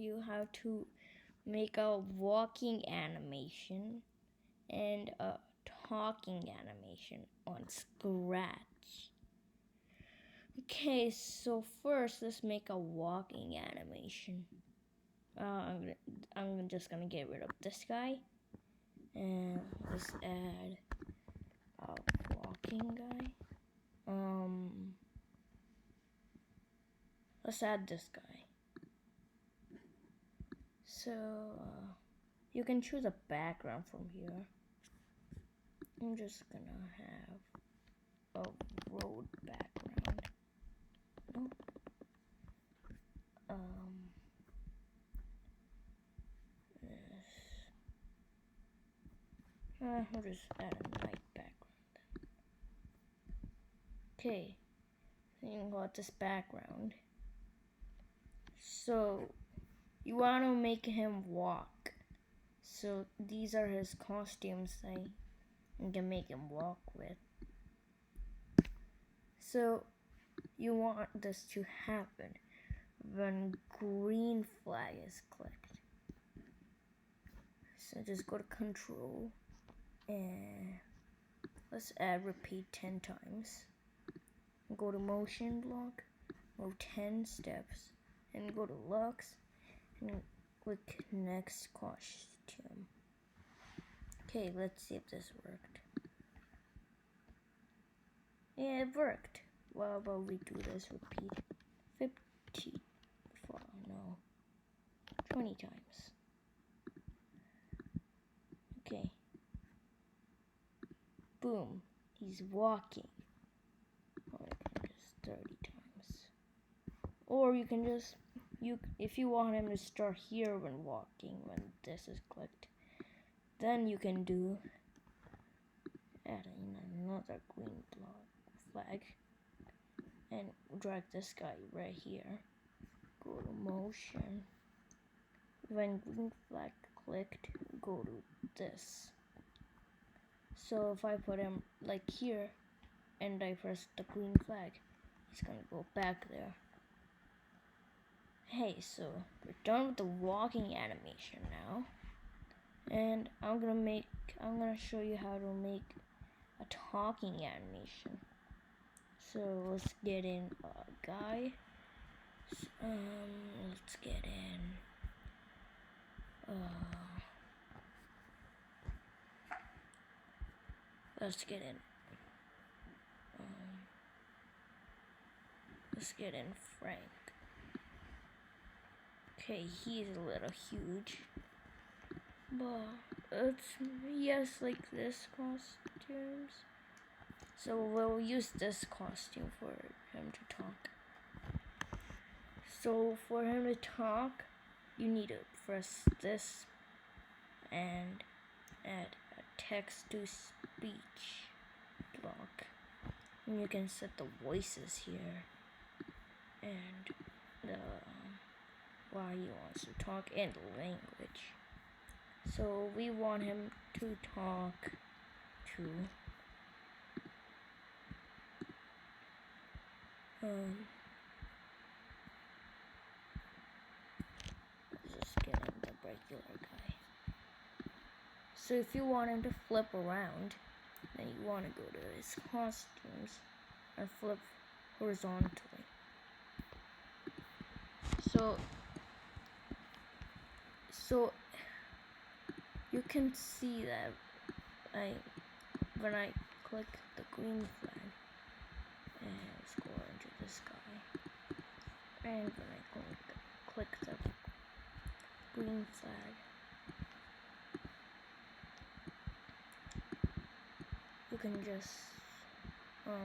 you how to make a walking animation and a talking animation on Scratch. Okay, so first let's make a walking animation. I'm just gonna get rid of this guy, and let's add a walking guy. Let's add this guy. So you can choose a background from here. I'm just gonna have a road background. Nope. I'll just add a night background. Okay, so you got this background. So you want to make him walk. So these are his costumes that you can make him walk with. So you want this to happen when green flag is clicked. So just go to control and let's add repeat 10 times. Go to motion block, move 10 steps, and go to looks and click next costume. Okay, let's see if this worked. Yeah, it worked. Well, about we do this repeat 20 times. Okay. Boom. He's walking. Or you can just 30 times. Or you can just if you want him to start here when walking, when this is clicked, then you can do adding another green flag and drag this guy right here. Go to motion. When green flag clicked, go to this. So if I put him like here and I press the green flag, he's gonna go back there. Hey, so we're done with the walking animation now. And I'm gonna show you how to make a talking animation. So let's get in a guy. Let's get in let's get in Frank. Okay, he's a little huge, but he has like this costumes. So we'll use this costume for him to talk. So for him to talk, you need to press this and add a text to speech block. And you can set the voices here and the why he wants to talk and the language. So we want him to talk to just getting the regular guy. So if you want him to flip around, then you want to go to his costumes and flip horizontally. So you can see that when I click the green flag, and let's go into this guy, and when I click the green flag, you can just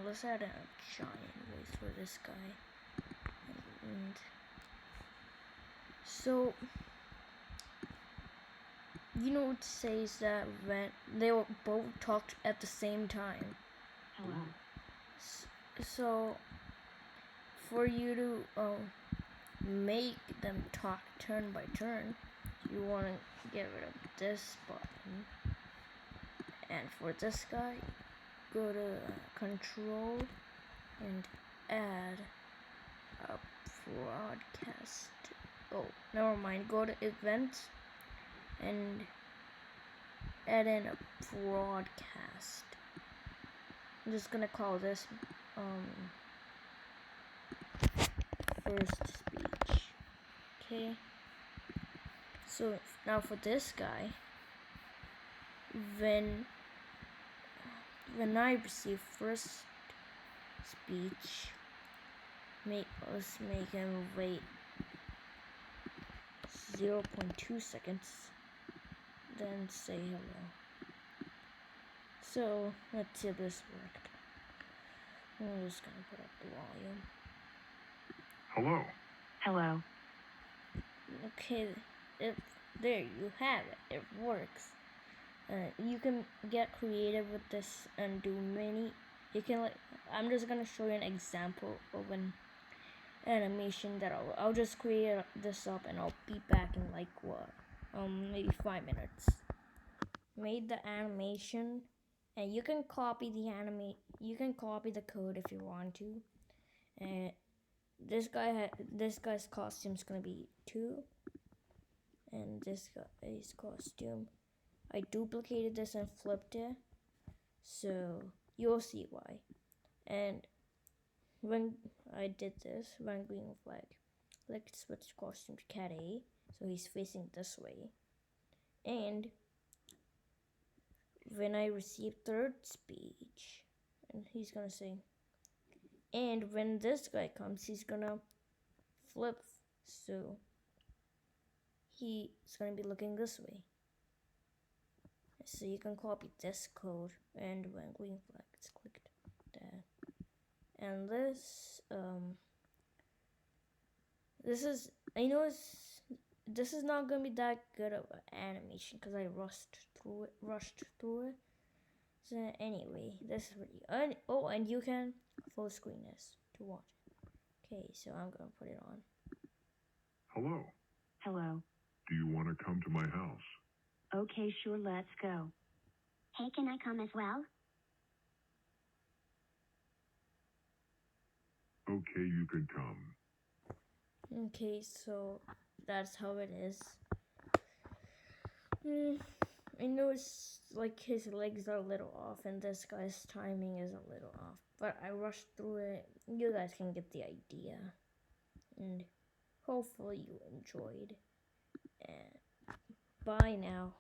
let's add a giant voice for this guy, and so you know it says that when they will both talk at the same time. Hello. So for you to make them talk turn by turn, you want to get rid of this button, and for this guy, go to control and add a broadcast oh, never mind. Go to events and add in a broadcast. I'm just gonna call this first speech. Okay. So now for this guy, when I receive first speech, let's make him wait 0.2 seconds, then say hello. So let's see if this worked. I'm just gonna put up the volume. Hello. Hello. Okay, there you have it. It works. You can get creative with this and do many. You can I'm just gonna show you an example of an animation that I'll just create this up and I'll be back in like what maybe 5 minutes. Made the animation, and you can copy the code if you want to. And this guy's costume is gonna be 2, and this guy's costume, I duplicated this and flipped it, so you'll see why. And when I did this, run green flag, let's switch costume to cat A, so he's facing this way. And when I receive third speech, and he's gonna say, and when this guy comes, he's gonna flip, so he's gonna be looking this way. So you can copy this code, and when green flag is clicked, that. And this this is not gonna be that good of an animation because I rushed through it. So anyway, this is really and you can full screen this to watch it. Okay, so I'm gonna put it on. Hello. Hello. Do you want to come to my house? Okay, sure, let's go. Hey, can I come as well? Okay, you can come. Okay, so that's how it is. I know it's like his legs are a little off and this guy's timing is a little off, but I rushed through it. You guys can get the idea, and hopefully you enjoyed. And bye now.